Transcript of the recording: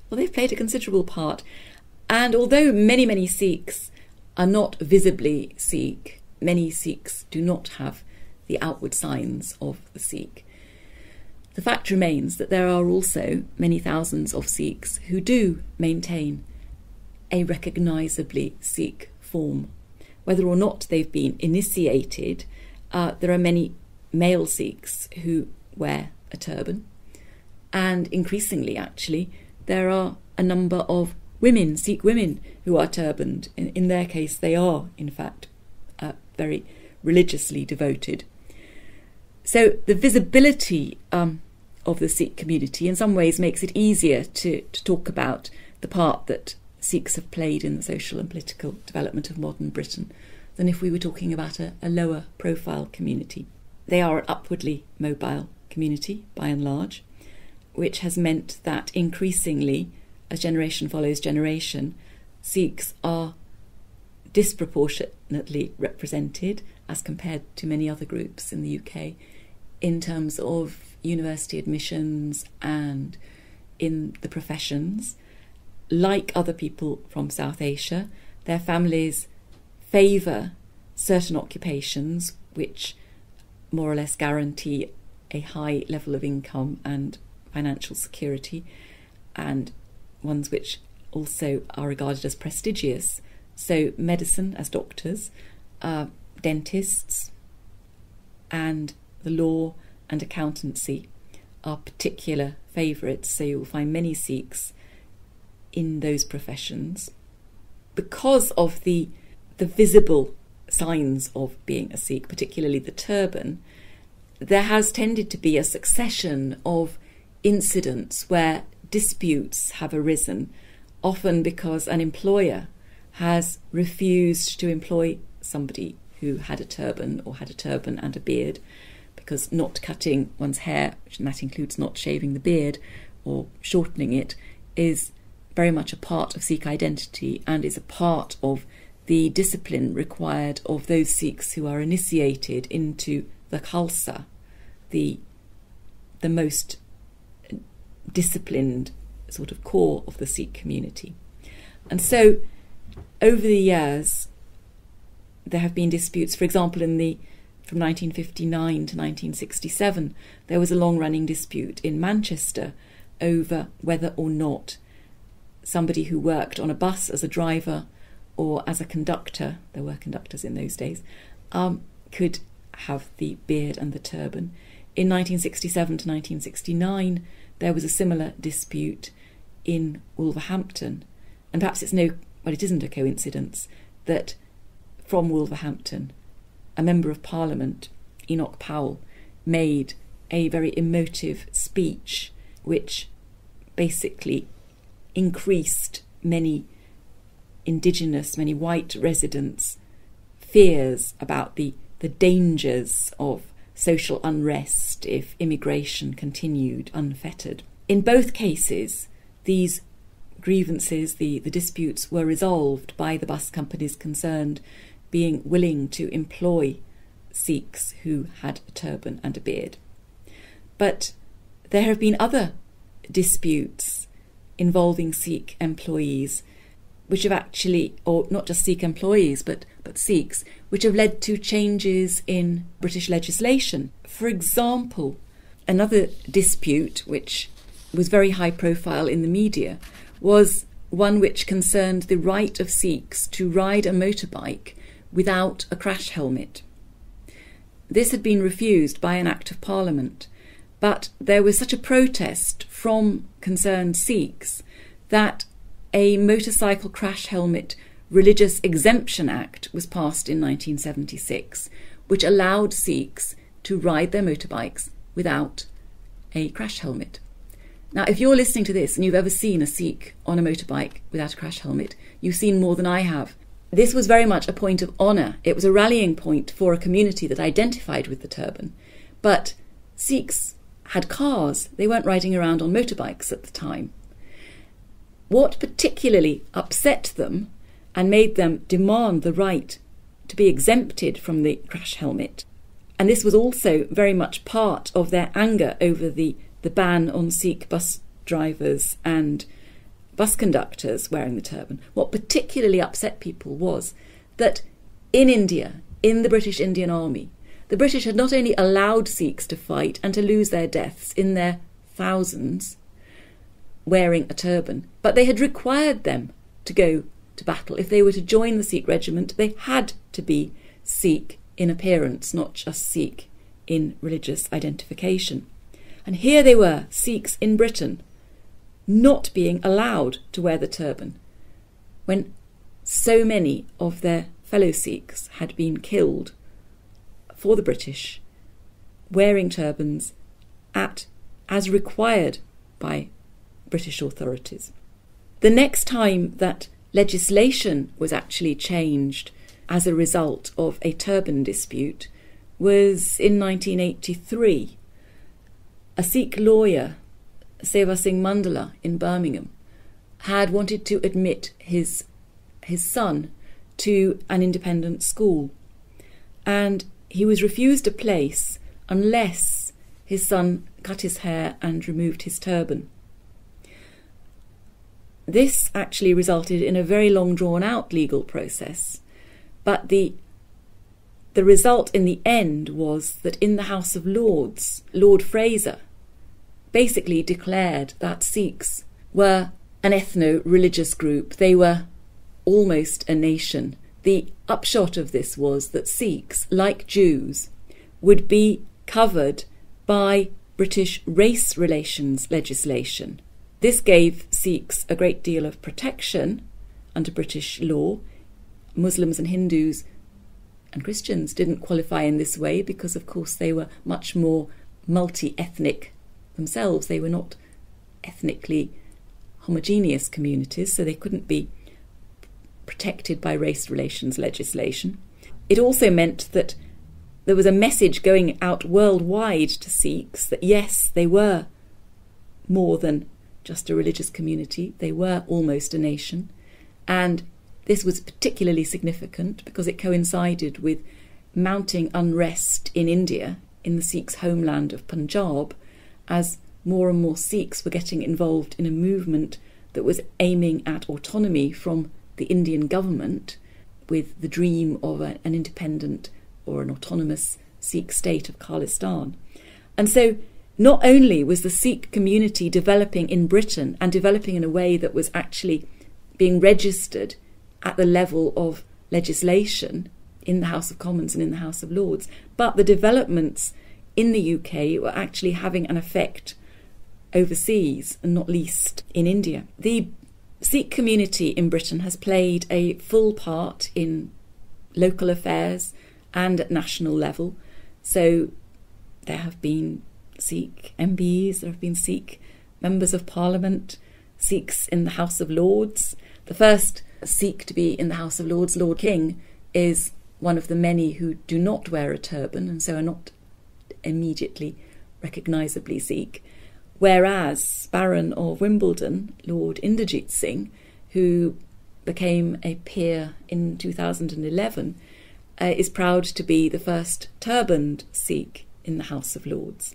Well, they've played a considerable part. And although many, many Sikhs are not visibly Sikh, many Sikhs do not have the outward signs of the Sikh, the fact remains that there are also many thousands of Sikhs who do maintain a recognisably Sikh form. Whether or not they've been initiated, there are many male Sikhs who wear a turban, and increasingly actually there are a number of women, Sikh women, who are turbaned. In their case they are in fact very religiously devoted. So the visibility of the Sikh community in some ways makes it easier to talk about the part that Sikhs have played in the social and political development of modern Britain than if we were talking about a lower profile community. They are an upwardly mobile community by and large, which has meant that increasingly, as generation follows generation, Sikhs are disproportionately represented as compared to many other groups in the UK in terms of university admissions and in the professions. Like other people from South Asia, their families favour certain occupations which more or less guarantee a high level of income and financial security, and ones which also are regarded as prestigious. So medicine, as doctors, dentists, and the law and accountancy are particular favourites. So you'll find many Sikhs in those professions. Because of the visible signs of being a Sikh, particularly the turban, there has tended to be a succession of incidents where disputes have arisen, often because an employer has refused to employ somebody who had a turban or had a turban and a beard, because not cutting one's hair, and that includes not shaving the beard or shortening it, is very much a part of Sikh identity and is a part of the discipline required of those Sikhs who are initiated into the Khalsa, the most disciplined sort of core of the Sikh community. And so over the years there have been disputes. For example, from 1959 to 1967 there was a long-running dispute in Manchester over whether or not somebody who worked on a bus as a driver or as a conductor, there were conductors in those days, could have the beard and the turban. In 1967 to 1969 there was a similar dispute in Wolverhampton, and perhaps it isn't a coincidence that from Wolverhampton a Member of Parliament, Enoch Powell, made a very emotive speech which basically increased many white residents' fears about the dangers of social unrest if immigration continued unfettered. In both cases, these grievances, the disputes, were resolved by the bus companies concerned being willing to employ Sikhs who had a turban and a beard. But there have been other disputes involving Sikh employees, which have actually, or not just Sikh employees, but Sikhs, which have led to changes in British legislation. For example, another dispute which was very high profile in the media was one which concerned the right of Sikhs to ride a motorbike without a crash helmet. This had been refused by an Act of Parliament, but there was such a protest from concerned Sikhs that a Motorcycle Crash Helmet Religious Exemption Act was passed in 1976, which allowed Sikhs to ride their motorbikes without a crash helmet. Now, if you're listening to this and you've ever seen a Sikh on a motorbike without a crash helmet, you've seen more than I have. This was very much a point of honour. It was a rallying point for a community that identified with the turban. But Sikhs had cars. They weren't riding around on motorbikes at the time. What particularly upset them and made them demand the right to be exempted from the crash helmet, and this was also very much part of their anger over the ban on Sikh bus drivers and bus conductors wearing the turban, what particularly upset people was that in India, in the British Indian Army, the British had not only allowed Sikhs to fight and to lose their deaths in their thousands wearing a turban, but they had required them to go to battle. If they were to join the Sikh regiment, they had to be Sikh in appearance, not just Sikh in religious identification. And here they were, Sikhs in Britain, not being allowed to wear the turban, when so many of their fellow Sikhs had been killed for the British, wearing turbans as required by British authorities. The next time that legislation was actually changed as a result of a turban dispute was in 1983. A Sikh lawyer, Seva Singh Mandala in Birmingham, had wanted to admit his son to an independent school, and he was refused a place unless his son cut his hair and removed his turban. This actually resulted in a very long drawn-out legal process, but the result in the end was that in the House of Lords, Lord Fraser basically declared that Sikhs were an ethno-religious group. They were almost a nation. The upshot of this was that Sikhs, like Jews, would be covered by British race relations legislation. This gave Sikhs a great deal of protection under British law. Muslims and Hindus and Christians didn't qualify in this way because, of course, they were much more multi-ethnic themselves. They were not ethnically homogeneous communities, so they couldn't be protected by race relations legislation. It also meant that there was a message going out worldwide to Sikhs that, yes, they were more than just a religious community, they were almost a nation. And this was particularly significant because it coincided with mounting unrest in India, in the Sikhs' homeland of Punjab, as more and more Sikhs were getting involved in a movement that was aiming at autonomy from the Indian government, with the dream of an independent or an autonomous Sikh state of Khalistan. And so not only was the Sikh community developing in Britain and developing in a way that was actually being registered at the level of legislation in the House of Commons and in the House of Lords, but the developments in the UK were actually having an effect overseas, and not least in India. The Sikh community in Britain has played a full part in local affairs and at national level. So there have been Sikh MPs, there have been Sikh members of Parliament, Sikhs in the House of Lords. The first Sikh to be in the House of Lords, Lord King, is one of the many who do not wear a turban and so are not immediately recognisably Sikh. Whereas Baron of Wimbledon, Lord Inderjeet Singh, who became a peer in 2011, is proud to be the first turbaned Sikh in the House of Lords.